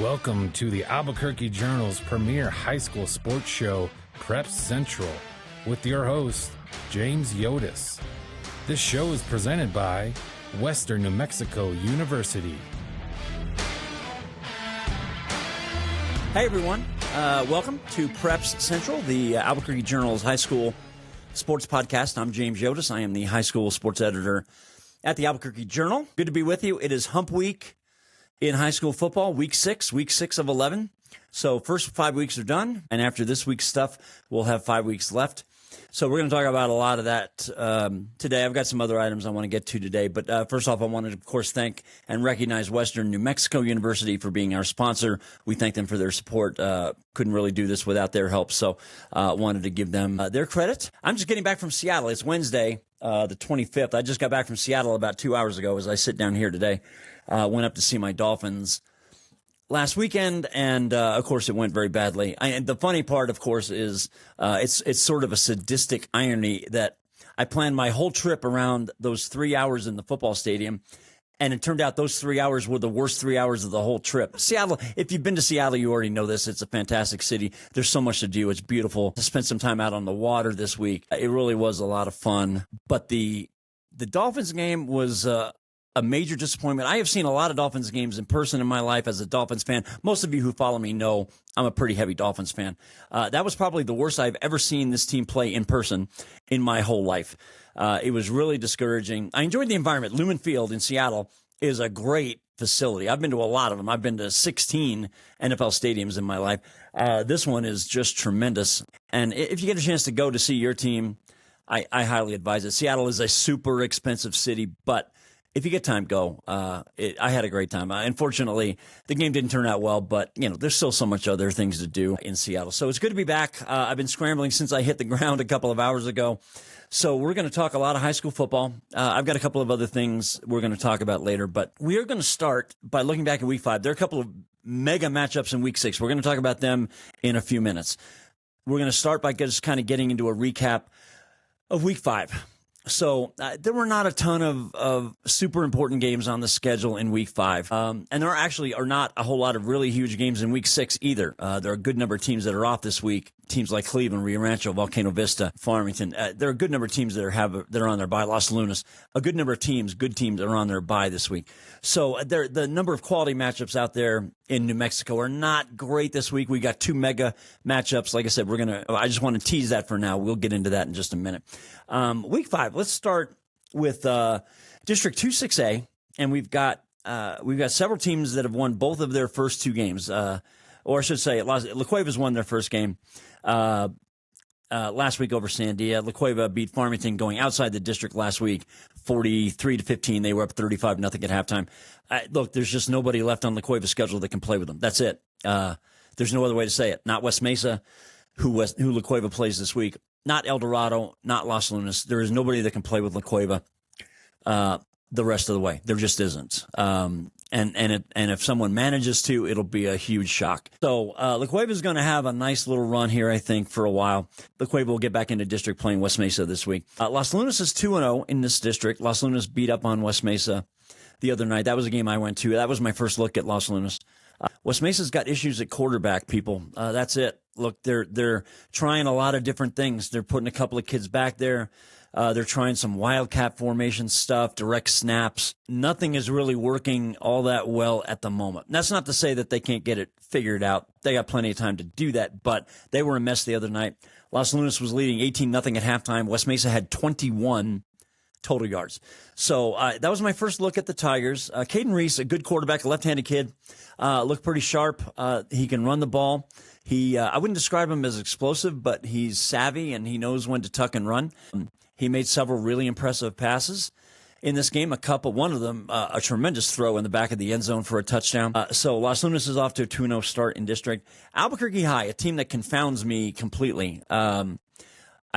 Welcome to the Albuquerque Journal's premier high school sports show, Prep Central, with your host, James Yodice. This show is presented by Western New Mexico University. Hey everyone, welcome to Preps Central, the Albuquerque Journal's high school sports podcast. I'm James Yodice. I am the high school sports editor at the Albuquerque Journal. Good to be with you. It is Hump Week in high school football, week six of 11. So first 5 weeks are done, and after this week's stuff, we'll have 5 weeks left. So we're going to talk about a lot of that today. I've got some other items I want to get to today, but first off, I wanted to, of course, thank and recognize Western New Mexico University for being our sponsor. We thank them for their support. Couldn't really do this without their help, so wanted to give them their credit. I'm just getting back from Seattle. It's Wednesday, the 25th. I just got back from Seattle about 2 hours ago as I sit down here today. Went up to see my Dolphins last weekend, and of course, it went very badly. And the funny part, of course, is it's sort of a sadistic irony that I planned my whole trip around those 3 hours in the football stadium, and it turned out those 3 hours were the worst 3 hours of the whole trip. Seattle, if you've been to Seattle, you already know this. It's a fantastic city. There's so much to do. It's beautiful. I spent some time out on the water this week. It really was a lot of fun. But the Dolphins game was a major disappointment. I have seen a lot of Dolphins games in person in my life as a Dolphins fan. Most of you who follow me know I'm a pretty heavy Dolphins fan. That was probably the worst I've ever seen this team play in person in my whole life. It was really discouraging. I enjoyed the environment. Lumen Field in Seattle is a great facility. I've been to a lot of them. I've been to 16 NFL stadiums in my life. This one is just tremendous. And if you get a chance to go to see your team, I highly advise it. Seattle is a super expensive city, but if you get time, go. I had a great time. Unfortunately, the game didn't turn out well, but there's still so much other things to do in Seattle. So it's good to be back. I've been scrambling since I hit the ground a couple of hours ago. So we're going to talk a lot of high school football. I've got a couple of other things we're going to talk about later, but we are going to start by looking back at week 5. There are a couple of mega matchups in week 6. We're going to talk about them in a few minutes. We're going to start by just kind of getting into a recap of week 5. So there were not a ton of super important games on the schedule in week 5. And there actually are not a whole lot of really huge games in week 6 either. There are a good number of teams that are off this week. Teams like Cleveland, Rio Rancho, Volcano Vista, Farmington. There are a good number of teams that are on their bye. Los Lunas. A good number of good teams that are on their bye this week. So the number of quality matchups out there in New Mexico are not great this week. We got 2 mega matchups. Like I said, I just want to tease that for now. We'll get into that in just a minute. Week 5. Let's start with District 2-6A, and we've got several teams that have won both of their first 2 games. Or I should say, La Cueva's won their first game last week over Sandia. La Cueva beat Farmington going outside the district last week, 43-15. They were up 35-0 at halftime. Look, there's just nobody left on La Cueva's schedule that can play with them. That's it. There's no other way to say it. Not West Mesa, who La Cueva plays this week. Not El Dorado. Not Los Lunas. There is nobody that can play with La Cueva the rest of the way. There just isn't. And if someone manages to, it'll be a huge shock. So La Cueva is going to have a nice little run here, I think, for a while. La Cueva will get back into district playing West Mesa this week. Los Lunas is 2-0 in this district. Los Lunas beat up on West Mesa the other night. That was a game I went to. That was my first look at Los Lunas. West Mesa's got issues at quarterback, people. That's it. Look, they're trying a lot of different things. They're putting a couple of kids back there. They're trying some wildcat formation stuff, direct snaps. Nothing is really working all that well at the moment. That's not to say that they can't get it figured out. They got plenty of time to do that, but they were a mess the other night. Los Lunas was leading 18-0 at halftime. West Mesa had 21 total yards. So that was my first look at the Tigers. Caden Reese, a good quarterback, a left-handed kid, looked pretty sharp. He can run the ball. I wouldn't describe him as explosive, but he's savvy and he knows when to tuck and run. He made several really impressive passes in this game. One of them, a tremendous throw in the back of the end zone for a touchdown. So Los Lunas is off to a 2-0 start in district. Albuquerque High, a team that confounds me completely. I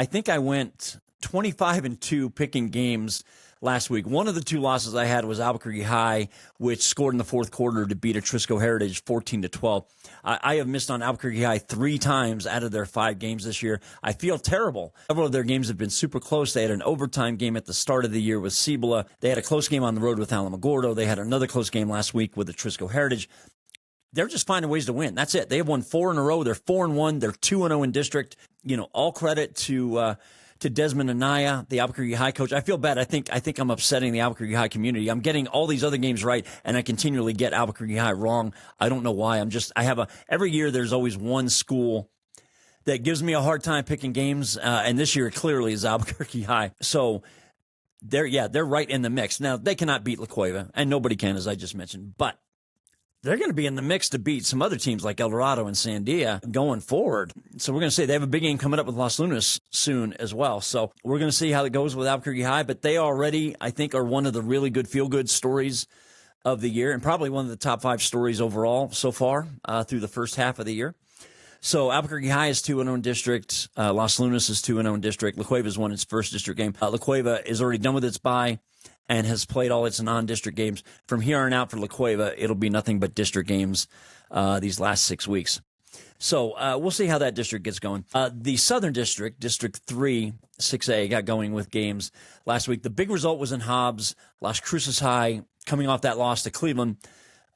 think I went 25-2 picking games last week. One of the 2 losses I had was Albuquerque High, which scored in the fourth quarter to beat Atrisco Heritage 14-12. I have missed on Albuquerque High 3 times out of their 5 games this year. I feel terrible. Several of their games have been super close. They had an overtime game at the start of the year with Cibola. They had a close game on the road with Alamogordo. They had another close game last week with Atrisco Heritage. they're just finding ways to win. That's it. They have won 4 in a row. They're 4-1. They're 2-0 in district. All credit to Desmond Anaya, the Albuquerque High coach. I feel bad. I think I'm upsetting the Albuquerque High community. I'm getting all these other games right, and I continually get Albuquerque High wrong. I don't know why. Every year there's always one school that gives me a hard time picking games, and this year it clearly is Albuquerque High. So they're right in the mix. Now, they cannot beat La Cueva, and nobody can, as I just mentioned, but they're going to be in the mix to beat some other teams like El Dorado and Sandia going forward. So we're going to say they have a big game coming up with Los Lunas soon as well. So we're going to see how it goes with Albuquerque High, but they already, I think, are one of the really good feel-good stories of the year and probably one of the top 5 stories overall so far through the first half of the year. So Albuquerque High is 2-0 in district. Los Lunas is 2-0 in district. La Cueva's won its first district game. La Cueva is already done with its bye and has played all its non-district games. From here on out for La Cueva, it'll be nothing but district games these last 6 weeks. So we'll see how that district gets going. The Southern District, District 3, 6A, got going with games last week. The big result was in Hobbs. Las Cruces High, coming off that loss to Cleveland,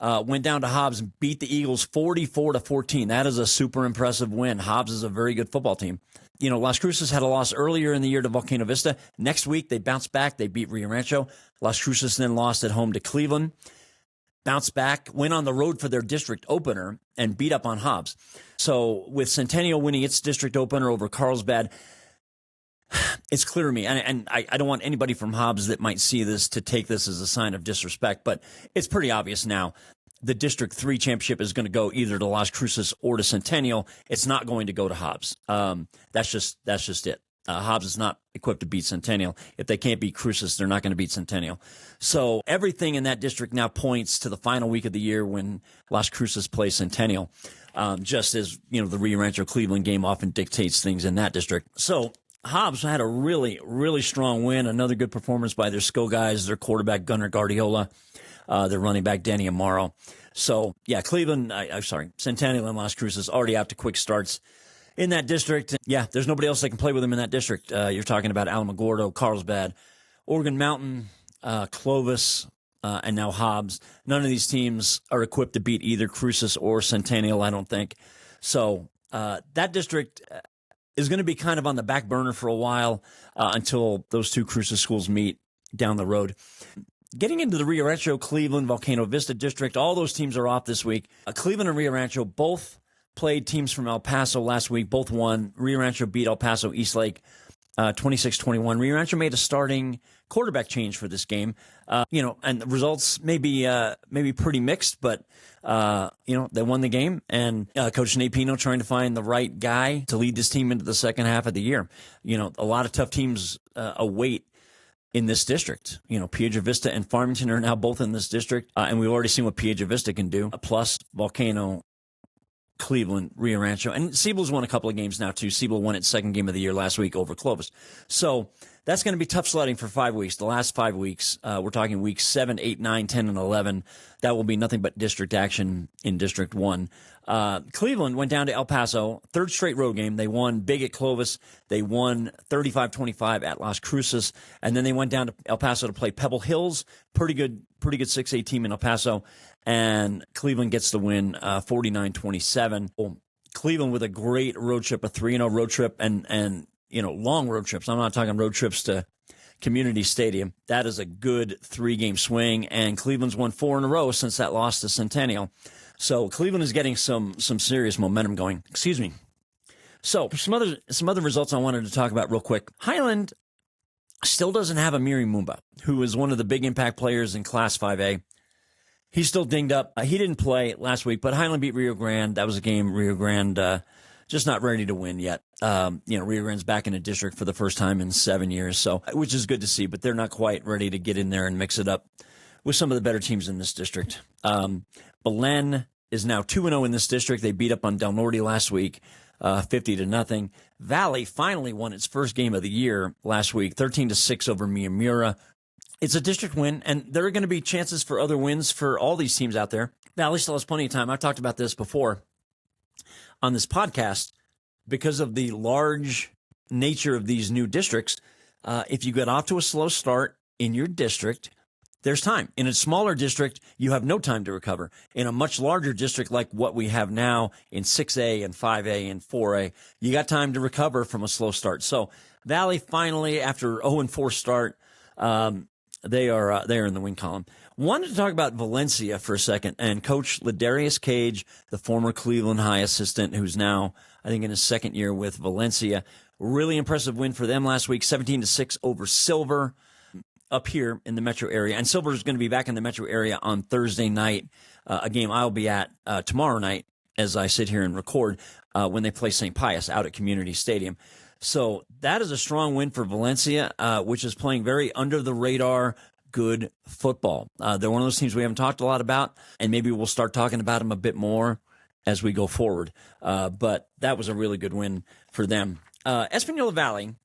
went down to Hobbs and beat the Eagles 44-14. That is a super impressive win. Hobbs is a very good football team. Las Cruces had a loss earlier in the year to Volcano Vista. Next week, they bounced back. They beat Rio Rancho. Las Cruces then lost at home to Cleveland. Bounced back, went on the road for their district opener, and beat up on Hobbs. So with Centennial winning its district opener over Carlsbad, it's clear to me, and I don't want anybody from Hobbs that might see this to take this as a sign of disrespect, but it's pretty obvious now. The District 3 championship is going to go either to Las Cruces or to Centennial. It's not going to go to Hobbs. That's just it. Hobbs is not equipped to beat Centennial. If they can't beat Cruces, they're not going to beat Centennial. So everything in that district now points to the final week of the year when Las Cruces plays Centennial, just as the Rio Rancho Cleveland game often dictates things in that district. So Hobbs had a really, really strong win. Another good performance by their skill guys, their quarterback Gunnar Guardiola, their running back Danny Amaro. So Centennial and Las Cruces already out to quick starts in that district. Yeah, there's nobody else that can play with them in that district. You're talking about Alamogordo, Carlsbad, Oregon Mountain, Clovis, and now Hobbs. None of these teams are equipped to beat either Cruces or Centennial, I don't think. So that district is going to be kind of on the back burner for a while until those two Cruces schools meet down the road. Getting into the Rio Rancho, Cleveland, Volcano Vista district, all those teams are off this week. Cleveland and Rio Rancho both played teams from El Paso last week, both won. Rio Rancho beat El Paso Eastlake 26-21. Rio Rancho made a starting quarterback change for this game. And the results may be pretty mixed, but they won the game. And Coach Nate Pino trying to find the right guy to lead this team into the second half of the year. A lot of tough teams await in this district. Piedra Vista and Farmington are now both in this district, and we've already seen what Piedra Vista can do. Plus Volcano, Cleveland, Rio Rancho, and Siebel's won a couple of games now too. Siebel won its second game of the year last week over Clovis. So that's going to be tough sledding for 5 weeks. The last 5 weeks, we're talking weeks 7, 8, 9, 10, and 11. That will be nothing but district action in District 1. Cleveland went down to El Paso, third straight road game. They won big at Clovis. They won 35-25 at Las Cruces, and then they went down to El Paso to play Pebble Hills. Pretty good 6A team in El Paso, and Cleveland gets the win 49-27. Cleveland with a great road trip, a 3-0 road trip, and long road trips. I'm not talking road trips to Community Stadium. That is a good 3-game swing, and Cleveland's won 4 in a row since that loss to Centennial. So Cleveland is getting some serious momentum going. Excuse me. So some other results I wanted to talk about real quick. Highland still doesn't have Amiri Mumba, who is one of the big impact players in Class 5A. He's still dinged up. He didn't play last week, but Highland beat Rio Grande. That was a game Rio Grande just not ready to win yet. Rio Grande's back in a district for the first time in 7 years, so which is good to see, but they're not quite ready to get in there and mix it up with some of the better teams in this district. Belen is now 2-0 in this district. They beat up on Del Norte last week, 50-0. Valley finally won its first game of the year last week, 13-6 over Miyamura. It's a district win, and there are going to be chances for other wins for all these teams out there. Valley still has plenty of time. I've talked about this before on this podcast. Because of the large nature of these new districts, if you get off to a slow start in your district, there's time. In a smaller district, you have no time to recover. In a much larger district like what we have now in 6A and 5A and 4A, you got time to recover from a slow start. So Valley finally, after 0-4 start, they are in the win column. Wanted to talk about Valencia for a second, and Coach Ladarius Cage, the former Cleveland High assistant, who's now, I think, in his second year with Valencia. Really impressive win for them last week, 17-6 over Silver up here in the metro area. And Silver is going to be back in the metro area on Thursday night, a game I'll be at tomorrow night as I sit here and record when they play St. Pius out at Community Stadium. So that is a strong win for Valencia, which is playing very under-the-radar, good football. They're one of those teams we haven't talked a lot about, and maybe we'll start talking about them a bit more as we go forward. But that was a really good win for them. Espanola Valley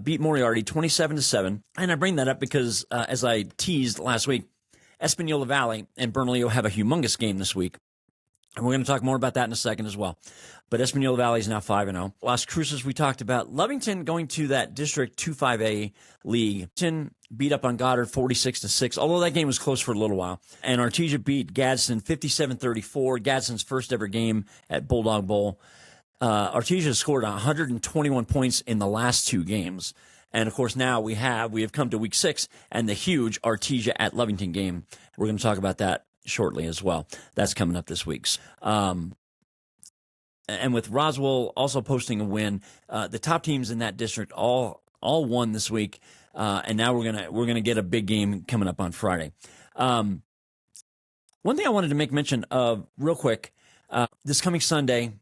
beat Moriarty 27-7, and I bring that up because, as I teased last week, Espanola Valley and Bernalillo have a humongous game this week. And we're going to talk more about that in a second as well. But Espanola Valley is now 5-0. Las Cruces we talked about. Lovington going to that District 2-5A league. Lovington beat up on Goddard 46-6, although that game was close for a little while. And Artesia beat Gadsden 57-34, Gadsden's first ever game at Bulldog Bowl. Artesia scored 121 points in the last two games. And, of course, now we have come to Week 6 and the huge Artesia at Lovington game. We're going to talk about that shortly as well. That's coming up this week. And with Roswell also posting a win, the top teams in that district all won this week. And now we're gonna get a big game coming up on Friday. One thing I wanted to make mention of real quick, this coming Sunday,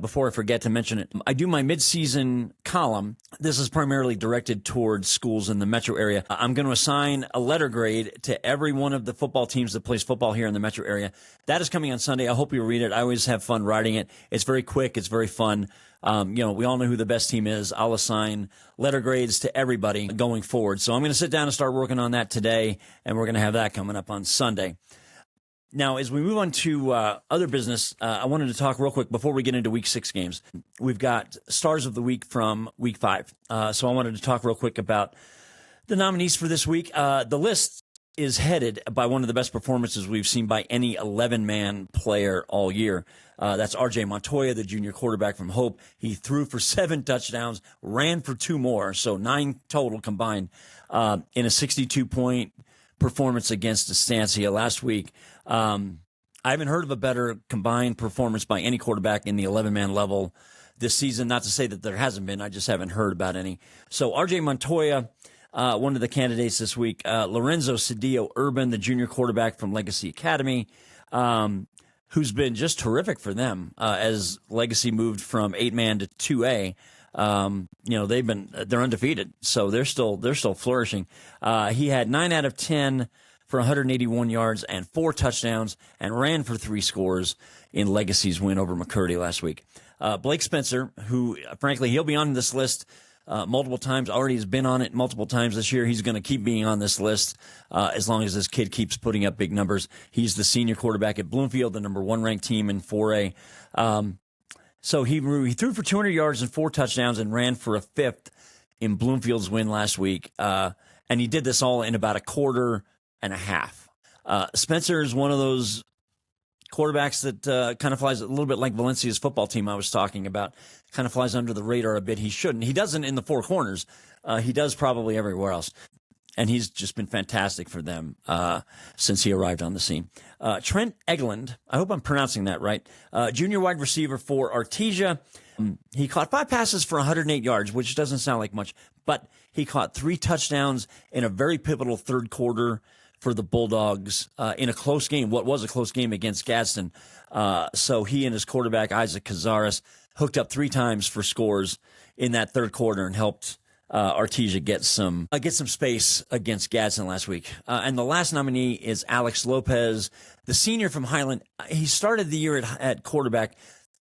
before I forget to mention it, I do my mid-season column. This is primarily directed towards schools in the metro area. I'm going to assign a letter grade to every one of the football teams that plays football here in the metro area. That is coming on Sunday. I hope you'll read it. I always have fun writing it. It's very quick. It's very fun. We all know who the best team is. I'll assign letter grades to everybody going forward. So I'm going to sit down and start working on that today, and we're going to have that coming up on Sunday. Now, as we move on to other business, I wanted to talk real quick before we get into Week 6 games. We've got Stars of the Week from Week 5. So I wanted to talk real quick about the nominees for this week. The list is headed by one of the best performances we've seen by any 11-man player all year. That's R.J. Montoya, the junior quarterback from Hope. He threw for 7 touchdowns, ran for 2 more, so 9 total combined in a 62-point performance against Estancia last week. I haven't heard of a better combined performance by any quarterback in the 11-man level this season. Not to say that there hasn't been. I just haven't heard about any. So R.J. Montoya, one of the candidates this week. Lorenzo Cedillo Urban, the junior quarterback from Legacy Academy, who's been just terrific for them as Legacy moved from 8-man to 2A. They're undefeated, so they're still flourishing. He had 9 out of 10 for 181 yards and 4 touchdowns and ran for 3 scores in Legacy's win over McCurdy last week. Blake Spencer, who frankly he'll be on this list multiple times, already has been on it multiple times this year. He's going to keep being on this list as long as this kid keeps putting up big numbers. He's the senior quarterback at Bloomfield, the number 1 ranked team in 4A. So he threw for 200 yards and 4 touchdowns and ran for a 5th in Bloomfield's win last week. And he did this all in about a quarter and a half. Spencer is one of those quarterbacks that kind of flies a little bit like Valencia's football team I was talking about, kind of flies under the radar a bit. He shouldn't. He doesn't in the 4 corners. He does probably everywhere else. And he's just been fantastic for them since he arrived on the scene. Trent Egeland, I hope I'm pronouncing that right, junior wide receiver for Artesia. He caught 5 passes for 108 yards, which doesn't sound like much, but he caught 3 touchdowns in a very pivotal third quarter for the Bulldogs in a close game, what was a close game against Gadsden. So he and his quarterback, Isaac Cazares, hooked up 3 times for scores in that third quarter and helped Artesia get some space against Gadsden last week. And the last nominee is Alex Lopez, the senior from Highland. He started the year at quarterback.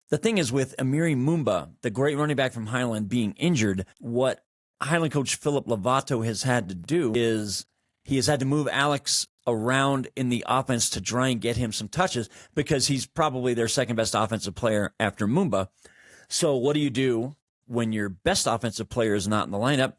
The thing is, with Amiri Mumba, the great running back from Highland, being injured, what Highland coach Philip Lovato has had to do is he has had to move Alex around in the offense to try and get him some touches because he's probably their second best offensive player after Mumba. So what do you do when your best offensive player is not in the lineup?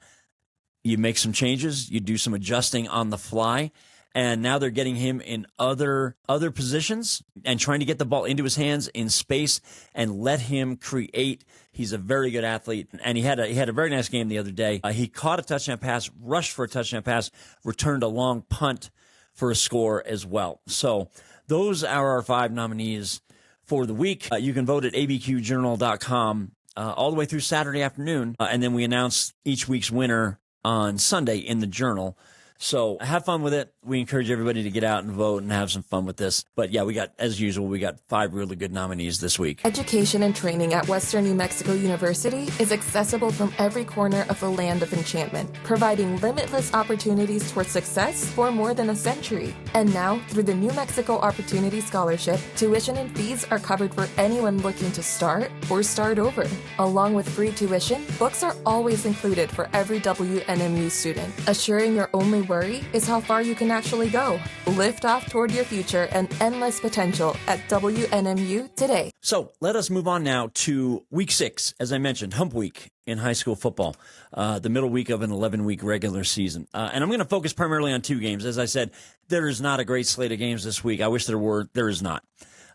You make some changes. You do some adjusting on the fly. and now they're getting him in other positions and trying to get the ball into his hands in space and let him create. He's a very good athlete, and he had a very nice game the other day. He caught a touchdown pass, rushed for a touchdown pass, returned a long punt for a score as well. So those are our 5 nominees for the week. You can vote at abqjournal.com all the way through Saturday afternoon, and then we announce each week's winner on Sunday in the Journal. So have fun with it. We encourage everybody to get out and vote and have some fun with this. But yeah, as usual, we got 5 really good nominees this week. Education and training at Western New Mexico University is accessible from every corner of the land of enchantment, providing limitless opportunities towards success for more than a century. And now, through the New Mexico Opportunity Scholarship, tuition and fees are covered for anyone looking to start or start over. Along with free tuition, books are always included for every WNMU student, assuring your only worry is how far you can actually go. Lift off toward your future and endless potential at WNMU today. So let us move on now to week 6, as I mentioned, hump week in high school football, the middle week of an 11-week regular season. And I'm going to focus primarily on 2 games. As I said, there is not a great slate of games this week. I wish there were. There is not.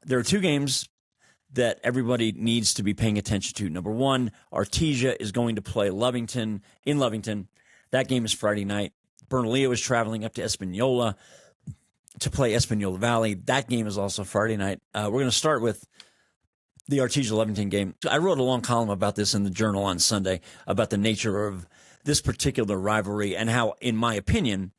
There are 2 games that everybody needs to be paying attention to. Number 1, Artesia is going to play Lovington in Lovington. That game is Friday night. Bernalillo is traveling up to Espanola to play Espanola Valley. That game is also Friday night. We're going to start with the Artesia-Lovington game. I wrote a long column about this in the Journal on Sunday about the nature of this particular rivalry and how, in my opinion,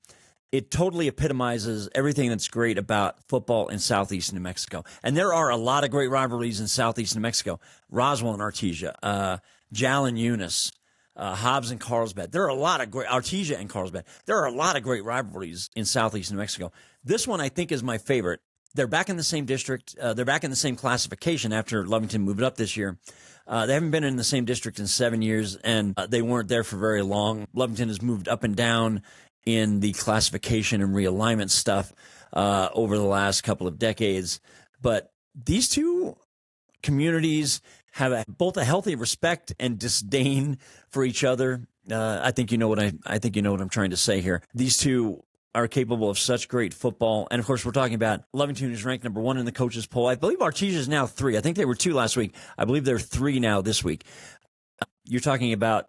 it totally epitomizes everything that's great about football in southeast New Mexico. And there are a lot of great rivalries in southeast New Mexico. Roswell and Artesia, Jal and Eunice, Hobbs and Carlsbad. There are a lot of great Artesia and Carlsbad. There are a lot of great rivalries in southeast New Mexico. This one I think is my favorite. They're back in the same district. They're back in the same classification after Lovington moved up this year. They haven't been in the same district in 7 years, and they weren't there for very long. Lovington has moved up and down in the classification and realignment stuff over the last couple of decades. But these 2 communities have both a healthy respect and disdain for each other. I think you know what I'm trying to say here. These 2 are capable of such great football, and of course, we're talking about Lovington, who's ranked number 1 in the coaches' poll. I believe Artesia is now 3. I think they were 2 last week. I believe they're 3 now this week. You're talking about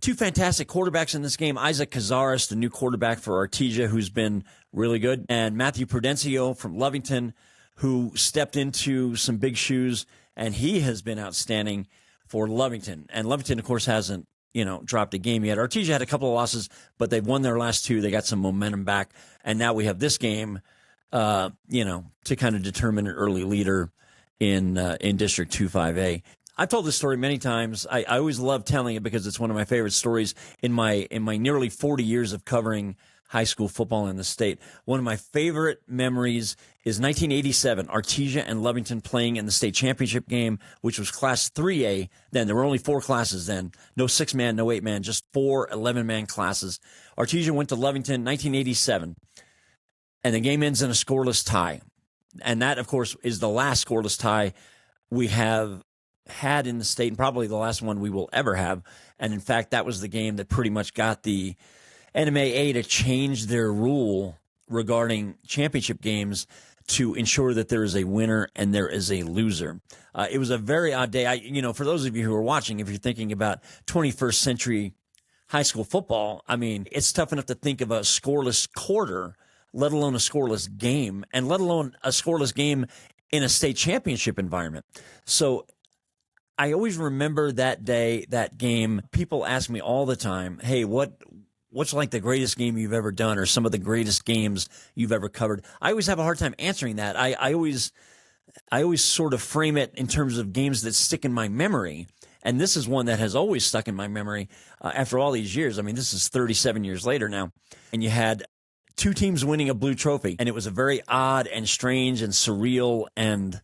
2 fantastic quarterbacks in this game. Isaac Cazares, the new quarterback for Artesia, who's been really good, and Matthew Prudencio from Lovington, who stepped into some big shoes, and he has been outstanding for Lovington. And Lovington, of course, hasn't, dropped a game yet. Artesia had a couple of losses, but they've won their last 2. They got some momentum back. And now we have this game, to kind of determine an early leader in District 2-5A. I've told this story many times. I always love telling it because it's one of my favorite stories in my nearly 40 years of covering high school football in the state. One of my favorite memories is 1987, Artesia and Lovington playing in the state championship game, which was Class 3A then. There were only 4 classes then. No 6-man, no 8-man, just 4 11-man classes. Artesia went to Lovington 1987, and the game ends in a scoreless tie. And that, of course, is the last scoreless tie we have had in the state, and probably the last one we will ever have. And in fact, that was the game that pretty much got the NMAA to change their rule regarding championship games to ensure that there is a winner and there is a loser. It was a very odd day. For those of you who are watching, if you're thinking about 21st century high school football, I mean, it's tough enough to think of a scoreless quarter, let alone a scoreless game, and let alone a scoreless game in a state championship environment. So I always remember that day, that game. People ask me all the time, hey, what's like the greatest game you've ever done or some of the greatest games you've ever covered? I always have a hard time answering that. I always sort of frame it in terms of games that stick in my memory. And this is one that has always stuck in my memory after all these years. I mean, this is 37 years later now. And you had 2 teams winning a blue trophy. And it was a very odd and strange and surreal and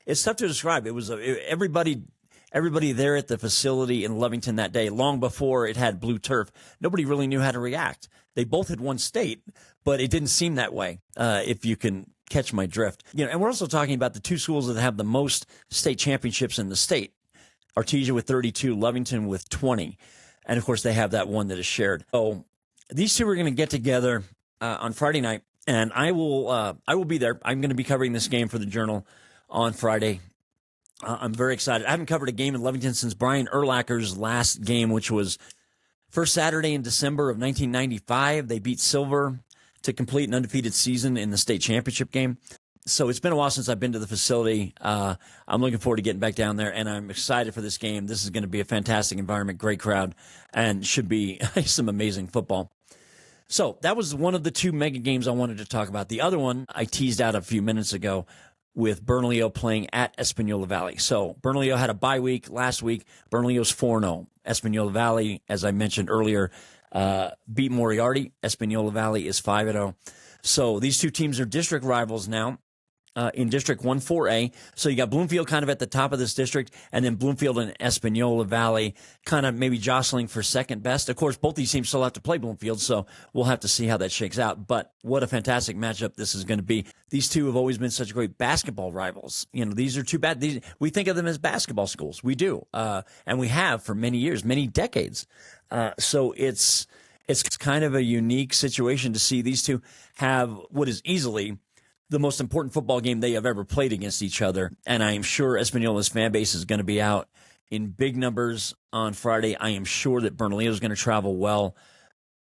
it's tough to describe. It was everybody there at the facility in Lovington that day, long before it had blue turf, nobody really knew how to react. They both had won state, but it didn't seem that way, if you can catch my drift. And we're also talking about the 2 schools that have the most state championships in the state. Artesia with 32, Lovington with 20. And, of course, they have that one that is shared. So these 2 are going to get together on Friday night, and I will be there. I'm going to be covering this game for the Journal on Friday. I'm very excited. I haven't covered a game in Lovington since Brian Urlacher's last game, which was first Saturday in December of 1995. They beat Silver to complete an undefeated season in the state championship game. So it's been a while since I've been to the facility. I'm looking forward to getting back down there, and I'm excited for this game. This is going to be a fantastic environment, great crowd, and should be some amazing football. So that was one of the two mega games I wanted to talk about. The other one I teased out a few minutes ago with Bernalillo playing at Espanola Valley. So Bernalillo had a bye week last week. Bernalillo's 4-0. Espanola Valley, as I mentioned earlier, beat Moriarty. Espanola Valley is 5-0. So these two teams are district rivals now. In District 1-4A. So you got Bloomfield kind of at the top of this district, and then Bloomfield and Espanola Valley kind of maybe jostling for second best. Of course, both these teams still have to play Bloomfield, so we'll have to see how that shakes out. But what a fantastic matchup this is going to be. These two have always been such great basketball rivals. You know, these are two bad. We think of them as basketball schools. We do, and we have for many years, many decades. So it's kind of a unique situation to see these two have what is easily the most important football game they have ever played against each other. And I am sure Espanola's fan base is going to be out in big numbers on Friday. I am sure that Bernalillo is going to travel well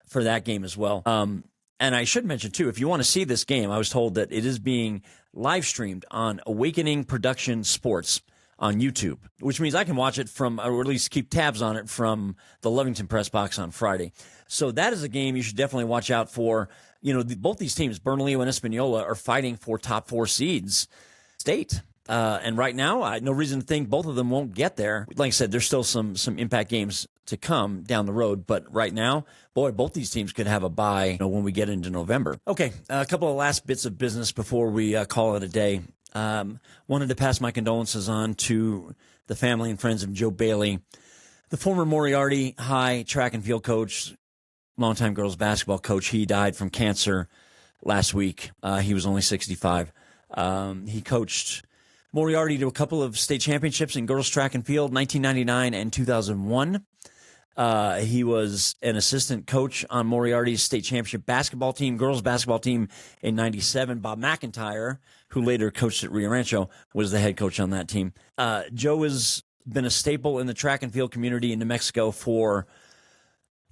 for that game as well. And I should mention, too, if you want to see this game, I was told that it is being live streamed on Awakening Production Sports on YouTube, which means I can watch it from, or at least keep tabs on it from the Lovington press box on Friday. So that is a game you should definitely watch out for. You know, both these teams, Bernalillo and Espanola, are fighting for top 4 seeds state. And right now, I no reason to think both of them won't get there. Like I said, there's still some impact games to come down the road. But right now, boy, both these teams could have a bye when we get into November. Okay, a couple of last bits of business before we call it a day. Wanted to pass my condolences on to the family and friends of Joe Bailey, the former Moriarty High track and field coach, longtime girls basketball coach. He died from cancer last week. He was only 65. He coached Moriarty to a couple of state championships in girls track and field, 1999 and 2001. He was an assistant coach on Moriarty's state championship basketball team, girls basketball team in 97. Bob McIntyre, who later coached at Rio Rancho, was the head coach on that team. Joe has been a staple in the track and field community in New Mexico for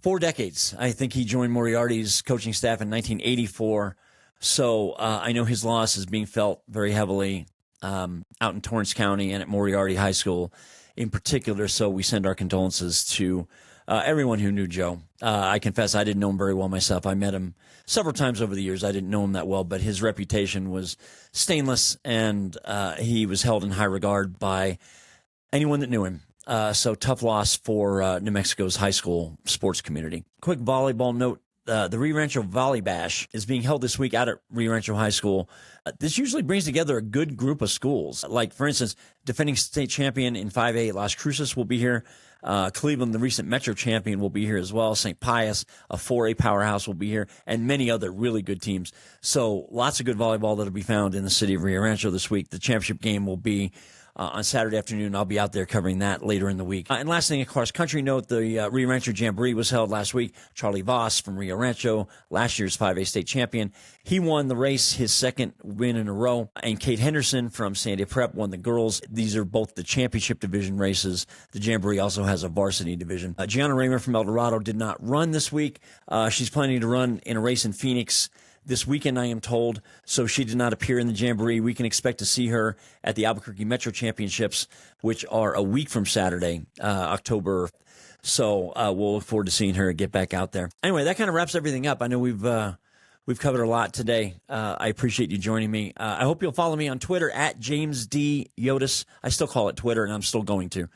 4 decades. I think he joined Moriarty's coaching staff in 1984. So I know his loss is being felt very heavily out in Torrance County and at Moriarty High School in particular. So we send our condolences to everyone who knew Joe. I confess I didn't know him very well myself. I met him several times over the years. I didn't know him that well, but his reputation was stainless, and he was held in high regard by anyone that knew him. So tough loss for New Mexico's high school sports community. Quick volleyball note. The Rio Rancho Volley Bash is being held this week out at Rio Rancho High School. This usually brings together a good group of schools. Like, for instance, defending state champion in 5A, Las Cruces, will be here. Cleveland, the recent Metro champion, will be here as well. St. Pius, a 4A powerhouse, will be here, and many other really good teams. So lots of good volleyball that will be found in the city of Rio Rancho this week. The championship game will be on Saturday afternoon. I'll be out there covering that later in the week. And last thing, a cross-country note, the Rio Rancho Jamboree was held last week. Charlie Voss from Rio Rancho, last year's 5A state champion, he won the race, his second win in a row. And Kate Henderson from Sandia Prep won the girls. These are both the championship division races. The Jamboree also has a varsity division. Gianna Raymer from El Dorado did not run this week. She's planning to run in a race in Phoenix this weekend, I am told, so she did not appear in the Jamboree. We can expect to see her at the Albuquerque Metro Championships, which are a week from Saturday, October. So we'll look forward to seeing her get back out there. Anyway, that kind of wraps everything up. I know we've covered a lot today. I appreciate you joining me. I hope you'll follow me on Twitter at James D. Yodice. I still call it Twitter, and I'm still going to.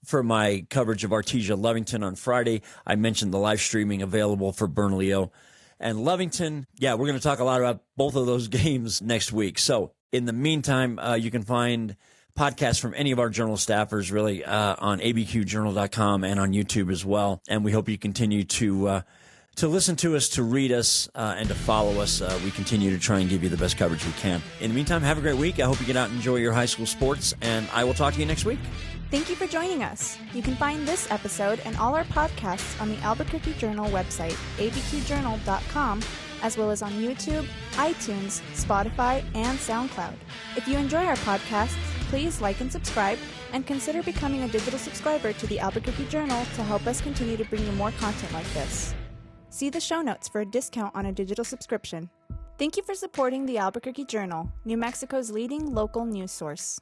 For my coverage of Artesia Lovington on Friday, I mentioned the live streaming available for Bernalillo and Lovington. Yeah, we're going to talk a lot about both of those games next week. So in the meantime, you can find podcasts from any of our journal staffers really on abqjournal.com and on YouTube as well. And we hope you continue to listen to us, to read us, and to follow us. We continue to try and give you the best coverage we can. In the meantime, have a great week. I hope you get out and enjoy your high school sports, and I will talk to you next week. Thank you for joining us. You can find this episode and all our podcasts on the Albuquerque Journal website, abqjournal.com, as well as on YouTube, iTunes, Spotify, and SoundCloud. If you enjoy our podcasts, please like and subscribe, and consider becoming a digital subscriber to the Albuquerque Journal to help us continue to bring you more content like this. See the show notes for a discount on a digital subscription. Thank you for supporting the Albuquerque Journal, New Mexico's leading local news source.